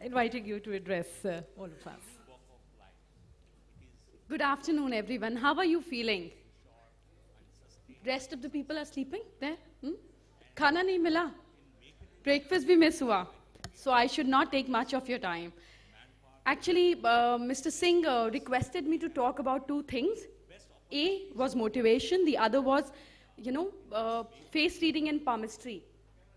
inviting you to address all of us. Good afternoon, everyone. How are you feeling? Rest of the people are sleeping there? Khana nahi mila? Breakfast bhi miss hua. So I should not take much of your time. Actually, Mr. Singh requested me to talk about two things. A was motivation, the other was, face reading and palmistry.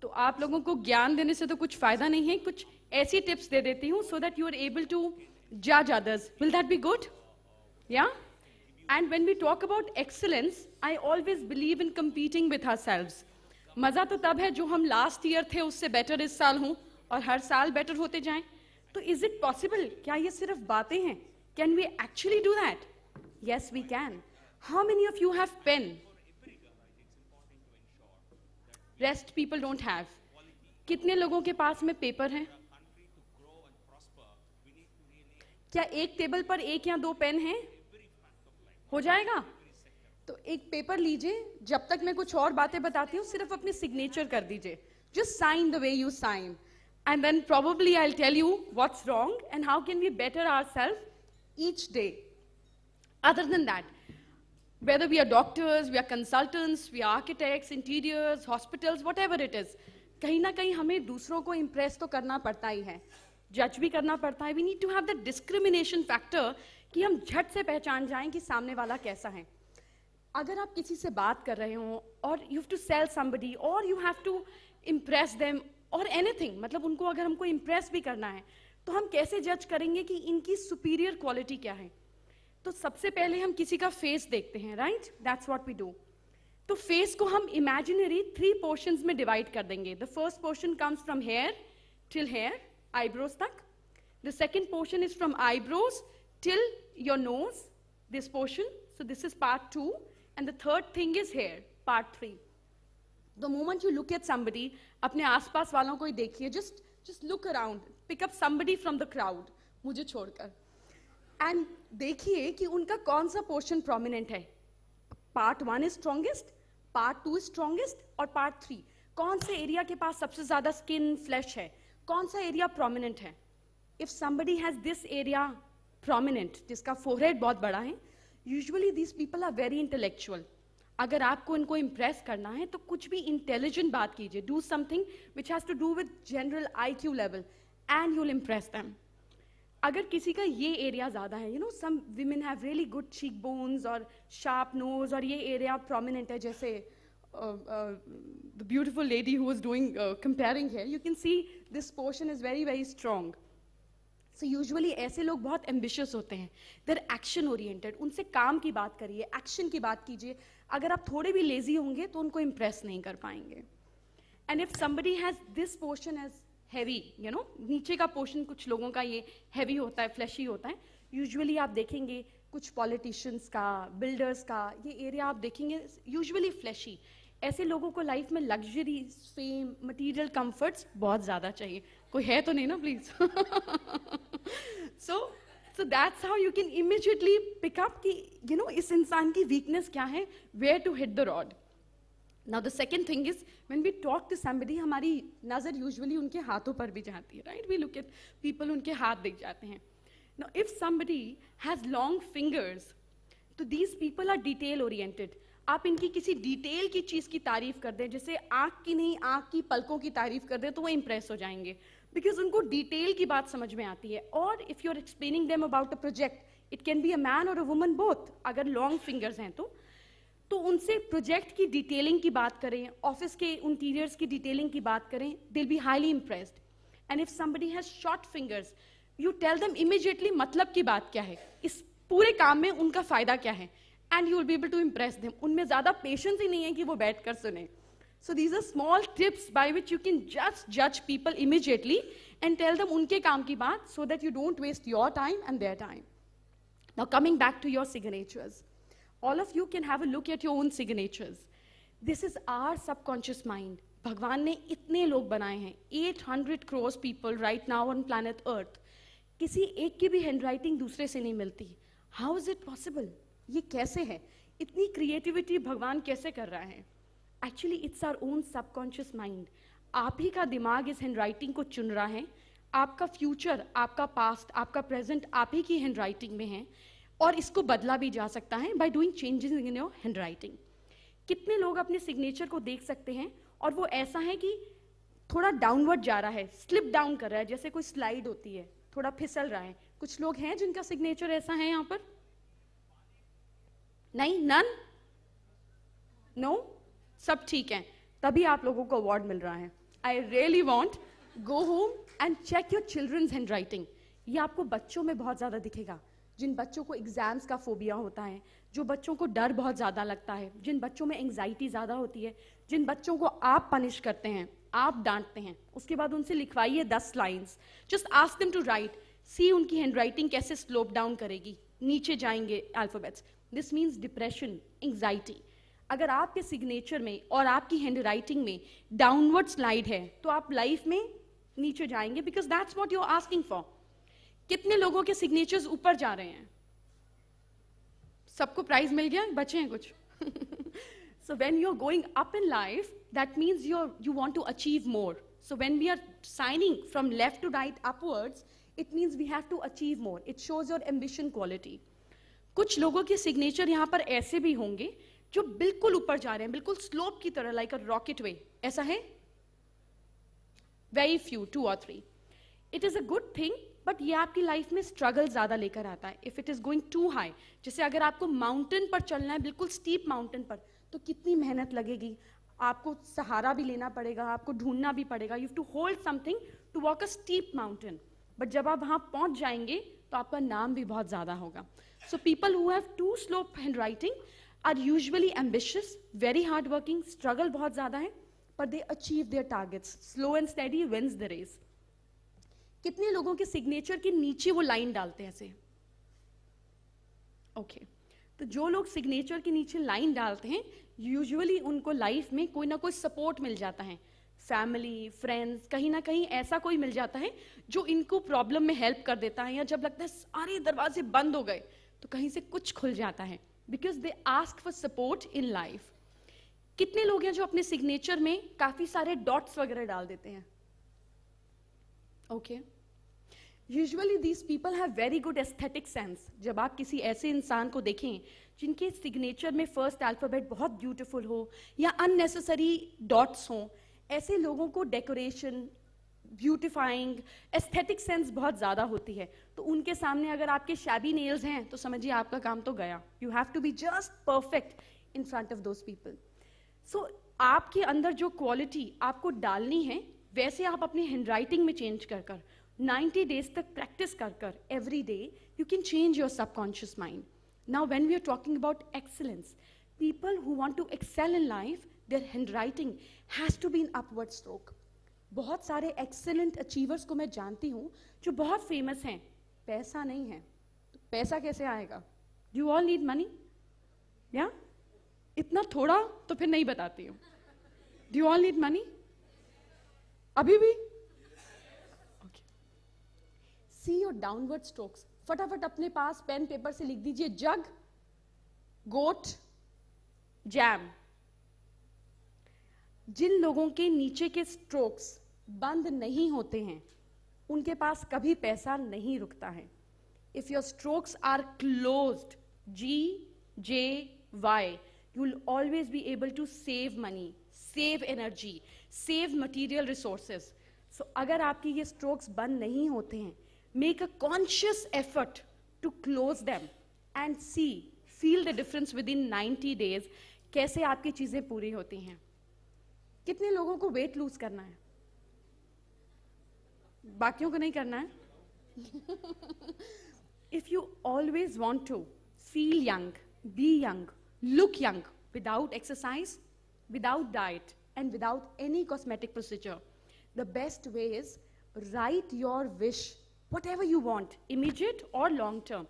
तो आप लोगों को ज्ञान देने से तो कुछ फायदा नहीं है, कुछ ऐसी टिप्स दे देती हूँ so that you are able to judge others. Will that be good? Yeah? And when we talk about excellence, I always believe in competing with ourselves. मजा तो तब है जो हम लास्ट ईयर थे उससे बेटर इस साल हूँ और हर साल बेटर होते जाएं. तो is it possible? क्या ये सिर्फ बातें हैं? Can we actually do that? Yes, we can. How many of you have pen? Rest people don't have. कितने लोगों के पास में पेपर हैं? क्या एक टेबल पर एक या दो पेन हैं? हो जाएगा? तो एक पेपर लीजिए, जब तक मैं कुछ और बातें बताती हूँ सिर्फ अपनी सिग्नेचर कर दीजिए. Just sign the way you sign. And then probably I'll tell you what's wrong and how can we better ourselves each day. Other than that, whether we are doctors, we are consultants, we are architects, interiors, hospitals, whatever it is, कहीं ना कहीं हमें दूसरों को impress तो करना पड़ता ही है, judge भी करना पड़ता है. We need to have the discrimination factor कि हम झट से पहचान जाएं कि सामने वाला कैसा है. अगर आप किसी से बात कर रहे हो और you have to sell somebody or you have to impress them or anything, मतलब उनको अगर हमको impress भी करना है, तो हम कैसे judge करेंगे कि इनकी superior quality क्या है? तो सबसे पहले हम किसी का फेस देखते हैं, right? That's what we do. तो फेस को हम इमेजिनरी 3 पोर्शंस में डिवाइड कर देंगे. The first portion comes from here till here, eyebrows तक. The second portion is from eyebrows till your nose, this portion. So this is part 2 and the third thing is here, part 3. The moment you look at somebody, अपने आसपास वालों को ही देखिए, just look around, pick up somebody from the crowd, मुझे छोड़कर, and देखिए कि उनका कौन सा पोर्शन प्रोमिनेंट है. Part 1 is strongest, part 2 is strongest और पार्ट 3. कौन से एरिया के पास सबसे ज्यादा स्किन फ्लैश है, कौन सा एरिया प्रोमिनेंट है. If somebody has this area prominent, जिसका फोरहेड बहुत बड़ा है, usually these people are very intellectual. अगर आपको इनको इंप्रेस करना है तो कुछ भी इंटेलिजेंट बात कीजिए. Do something which has to do with general IQ level and you will impress them. अगर किसी का ये एरिया ज़्यादा है, some women have really good cheekbones और sharp nose और ये एरिया prominent है, जैसे the beautiful lady who was doing comparing here, you can see this portion is very very strong. So usually ऐसे लोग बहुत ambitious होते हैं, they're action oriented. उनसे काम की बात करिए, action की बात कीजिए. अगर आप थोड़े भी lazy होंगे तो उनको impress नहीं कर पाएंगे. And if somebody has this portion as heavy, नीचे का पोर्शन कुछ लोगों का ये हैवी होता है, फ्लैशी होता है. यूजुअली आप देखेंगे कुछ पॉलिटिशियंस का, बिल्डर्स का, ये एरिया आप देखेंगे यूजुअली फ्लैशी. ऐसे लोगों को लाइफ में लग्जरी, फेम, मटेरियल कंफर्ट्स बहुत ज़्यादा चाहिए. कोई है तो नहीं ना please? So that's how you can immediately pick up कि इस इंसान की वीकनेस क्या है, where to hit the rod. Now the second thing is when we talk to somebody, हमारी नज़र usually उनके हाथों पर भी जाती है, right? We look at people, उनके हाथ दिख जाते हैं. Now if somebody has long fingers, तो these people are detail oriented. आप इनकी किसी डिटेल की चीज़ की तारीफ कर दें, जैसे आँख की नहीं, आँख की पलकों की तारीफ कर दें, तो वो इम्प्रेस हो जाएंगे, बिकॉज उनको डिटेल की बात समझ में आती है. और if you are explaining them about a project, it can be a man और अ वुमन बोथ, अगर लॉन्ग फिंगर्स हैं तो उनसे प्रोजेक्ट की डिटेलिंग की बात करें, ऑफिस के इंटीरियर्स की डिटेलिंग की बात करें, they will be highly impressed. And if somebody has short fingers, you tell them immediately मतलब की बात क्या है, इस पूरे काम में उनका फायदा क्या है, and you will be able to impress them. उनमें ज्यादा पेशेंस ही नहीं है कि वो बैठ कर सुने. So these are small tips by which you can just जज people immediately and tell them उनके काम की बात, so that you don't waste your time and their time. Now coming back to your signatures, all of you can have a look at your own signatures. This is our subconscious mind. भगवान ने इतने लोग बनाए हैं, 800 crores people right now on planet Earth. किसी एक की भी हैंडराइटिंग दूसरे से नहीं मिलती. How is it possible? ये कैसे है? इतनी क्रिएटिविटी भगवान कैसे कर रहा है? Actually, it's our own subconscious mind. आप ही का दिमाग इस हैंडराइटिंग को चुन रहा है, आपका फ्यूचर, आपका पास्ट, आपका प्रेजेंट आप ही की हैंड राइटिंग में है, और इसको बदला भी जा सकता है by doing changes in your hand writing. कितने लोग अपने सिग्नेचर को देख सकते हैं और वो ऐसा है कि थोड़ा डाउनवर्ड जा रहा है, स्लिप डाउन कर रहा है, जैसे कोई स्लाइड होती है, थोड़ा फिसल रहा है। कुछ लोग हैं जिनका सिग्नेचर ऐसा है यहाँ पर? नहीं, नन, नो, सब ठीक है, तभी आप लोगों को अवार्ड मिल रहा है। I really want go home and check your children's hand writing. ये आपको बच्चों में बहुत ज्यादा दिखेगा, जिन बच्चों को एग्जाम्स का फोबिया होता है, जो बच्चों को डर बहुत ज्यादा लगता है, जिन बच्चों में एंग्जाइटी ज्यादा होती है, जिन बच्चों को आप पनिश करते हैं, आप डांटते हैं, उसके बाद उनसे लिखवाइए 10 lines, just ask them to write, see उनकी हैंड राइटिंग कैसे स्लोप डाउन करेगी, नीचे जाएंगे alphabets. This means depression, anxiety. अगर आपके सिग्नेचर में और आपकी हैंड राइटिंग में डाउनवर्ड स्लाइड है तो आप लाइफ में नीचे जाएंगे, because that's what you are asking for. कितने लोगों के सिग्नेचर्स ऊपर जा रहे हैं? सबको प्राइज मिल गया, बचे हैं कुछ? So when you're going up in life, that means you want to achieve more. So when we are signing from left to right upwards, it means we have to achieve more. It shows your ambition quality. कुछ लोगों के signature यहाँ पर ऐसे भी होंगे जो बिल्कुल ऊपर जा रहे हैं, बिल्कुल स्लोप की तरह, लाइक अ रॉकेट वे। ऐसा है? Very few, 2 or 3. It is a good thing, but ये आपकी लाइफ में स्ट्रगल ज्यादा लेकर आता है। If it is going to high, जैसे अगर आपको माउंटेन पर चलना है, बिल्कुल स्टीप माउंटेन पर, तो कितनी मेहनत लगेगी, आपको सहारा भी लेना पड़ेगा, आपको ढूंढना भी पड़ेगा, you have to hold something to walk a steep mountain. But जब आप वहां पहुंच जाएंगे तो आपका नाम भी बहुत ज्यादा होगा। So people who have to slope handwriting are usually ambitious, very hard working, struggle बहुत ज्यादा है, पर they achieve their targets. Slow and steady wins the race. कितने लोगों के सिग्नेचर के नीचे वो लाइन डालते हैं ऐसे? ओके, तो जो लोग सिग्नेचर के नीचे लाइन डालते हैं, यूजुअली उनको लाइफ में कोई ना कोई सपोर्ट मिल जाता है, फैमिली, फ्रेंड्स, कहीं ना कहीं ऐसा कोई मिल जाता है जो इनको प्रॉब्लम में हेल्प कर देता है, या जब लगता है सारे दरवाजे बंद हो गए तो कहीं से कुछ खुल जाता है, because they ask for support in life. कितने लोग हैं जो अपने सिग्नेचर में काफी सारे डॉट्स वगैरह डाल देते हैं? Okay, usually these people have very good aesthetic sense. जब आप किसी ऐसे इंसान को देखें जिनके सिग्नेचर में फर्स्ट अल्फाबेट बहुत ब्यूटीफुल हो या अननेसेसरी डॉट्स हो, ऐसे लोगों को डेकोरेशन, ब्यूटिफाइंग, एस्थेटिक सेंस बहुत ज्यादा होती है। तो उनके सामने अगर आपके शैबी नेल्स हैं तो समझिए आपका काम तो गया। You have to be just perfect in front of those people. So आपके अंदर जो क्वालिटी आपको डालनी है, वैसे आप अपनी हैंडराइटिंग में चेंज कर कर 90 डेज तक प्रैक्टिस कर कर every day you can change your subconscious mind. Now when we are talking about excellence, people who want to excel in life, their handwriting has to be in upward stroke. बहुत सारे excellent achievers को मैं जानती हूँ जो बहुत famous हैं, पैसा नहीं है, तो पैसा कैसे आएगा? यू ऑल नीड मनी, या इतना थोड़ा तो फिर नहीं बताती हूँ। Do you all need money? अभी भी? Okay, see your downward strokes. फटाफट अपने पास पेन पेपर से लिख दीजिए जग, गोट, जैम। जिन लोगों के नीचे के स्ट्रोक्स बंद नहीं होते हैं उनके पास कभी पैसा नहीं रुकता है। If your strokes are closed, GJY, you will always be able to save money, save energy, save material resources. So अगर आपकी ये strokes बंद नहीं होते हैं, make a conscious effort to close them and see, feel the difference within 90 days, कैसे आपकी चीजें पूरी होती हैं। कितने लोगों को वेट लूज करना है? बाकियों को नहीं करना है? If you always want to feel young, be young, look young, without exercise, without diet, and without any cosmetic procedure, the best way is write your wish, whatever you want, immediate or long term,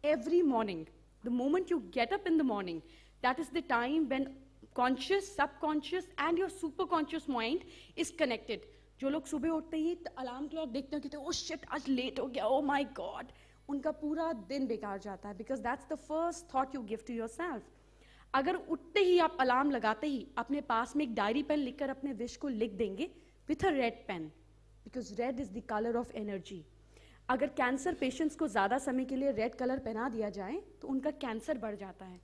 every morning. The moment you get up in the morning, that is the time when conscious, subconscious and your superconscious mind is connected. जो लोग सुबह उठते ही alarm clock देखते हैं कि oh shit आज late हो गया, ओह माय गॉड, उनका पूरा दिन बेकार जाता है, because that's the first thought you give to yourself. अगर उठते ही आप अलार्म लगाते ही अपने पास में एक डायरी पेन लिखकर अपने विश को लिख देंगे with a red pen, because red is the color of energy. अगर कैंसर पेशेंट्स को ज़्यादा समय के लिए रेड कलर पहना दिया जाए तो उनका कैंसर बढ़ जाता है.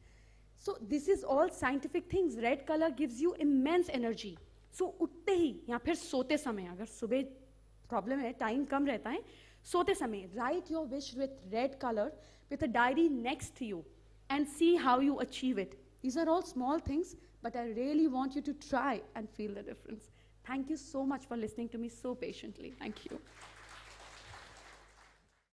So this is all scientific things. Red colour gives you immense energy. So उठते ही या फिर सोते समय, अगर सुबह प्रॉब्लम है, टाइम कम रहता है, सोते समय right your wish with red colour with a diary next to you and see how you achieve it. These are all small things, but I really want you to try and feel the difference. Thank you so much for listening to me so patiently. Thank you.